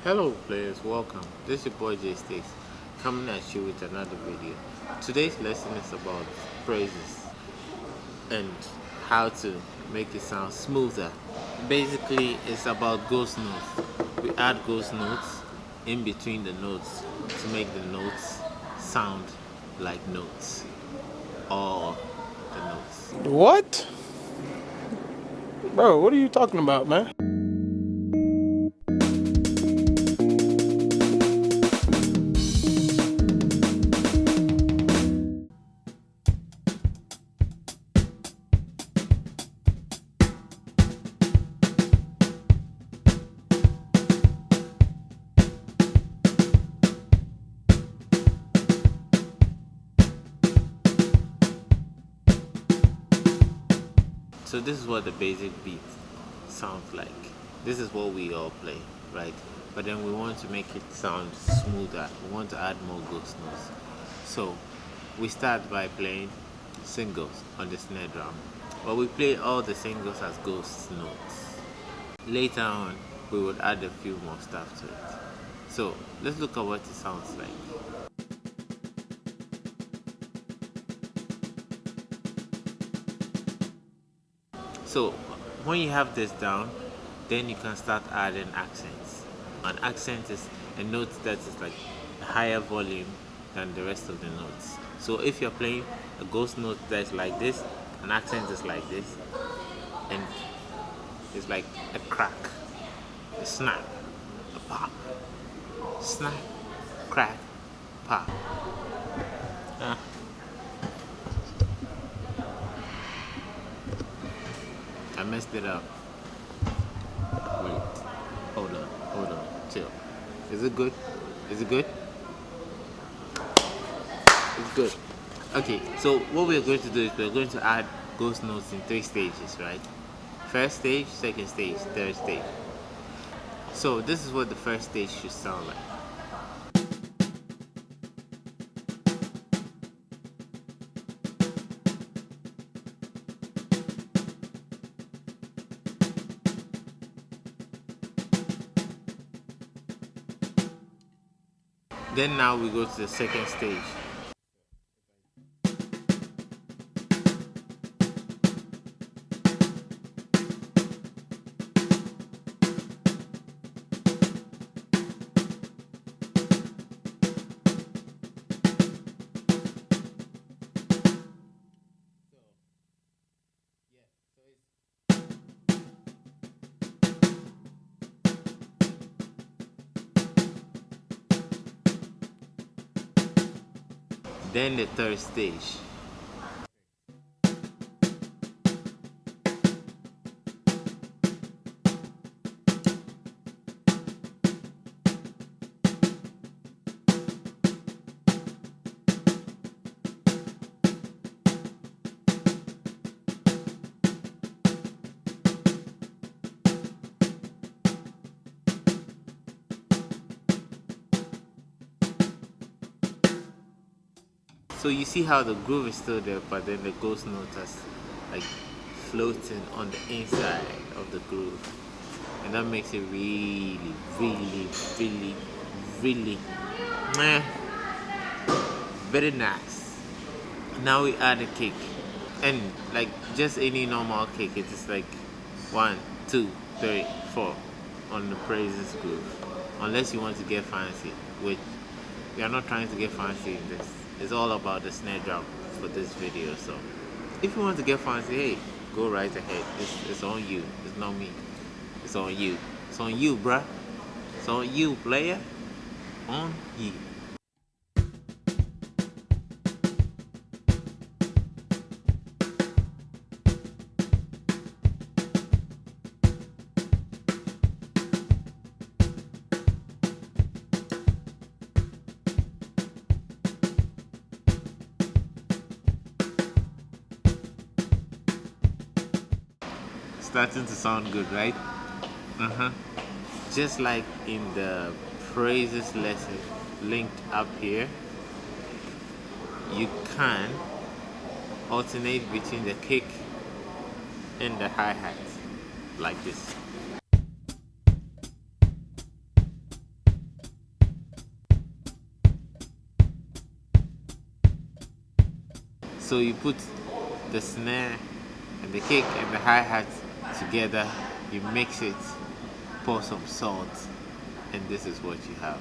Hello players, welcome. This is your boy Jaystiqs coming at you with another video. Today's lesson is about phrases and how to make it sound smoother. Basically, it's about ghost notes. We add ghost notes in between the notes to make the notes sound like notes or the notes. What? Bro, what are you talking about, man? So this is what the basic beat sounds like. This is what we all play, right? But then we want to make it sound smoother. We want to add more ghost notes. So we start by playing singles on the snare drum. But we play all the singles as ghost notes. Later on, we would add a few more stuff to it. So let's look at what it sounds like. So when you have this down, then you can start adding accents. An accent is a note that is like a higher volume than the rest of the notes. So if you're playing a ghost note that's like this, an accent is like this, and it's like a crack, a snap, a pop, snap, crack, pop. I messed it up. Wait, hold on, chill. Is it good? Is it good? It's good. Okay, so what we're going to do is we're going to add ghost notes in 3 stages, right? First stage, second stage, third stage. So this is what the first stage should sound like. Then now we go to the second stage. Then the third stage. So you see how the groove is still there, but then the ghost note is like floating on the inside of the groove, and that makes it really very nice. Now we add a kick, and like just any normal kick, it is like 1, 2, 3, 4 on the praises groove, unless you want to get fancy, which we are not trying to get fancy in this. It's all about the snare drum for this video. So if you want to get fancy, hey, go right ahead. It's on you. It's not me. It's on you. It's on you, bruh. It's on you, player. On you. Starting to sound good, right? Just like in the praises lesson linked up here, you can alternate between the kick and the hi-hat like this. So you put the snare and the kick and the hi-hat together, you mix it, pour some salt, and this is what you have.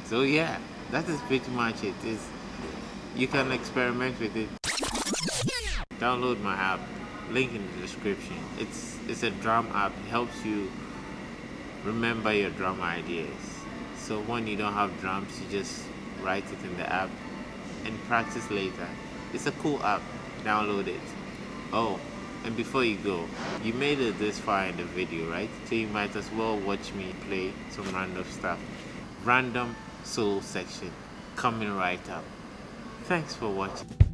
So yeah, that is pretty much it. You can experiment with it. Download my app, link in the description. It's a drum app. It helps you remember your drum ideas. So when you don't have drums, you just write it in the app and practice later. It's a cool app. Download it. Oh, and before you go, you made it this far in the video, right? So you might as well watch me play some random stuff. Random solo section coming right up. Thanks for watching.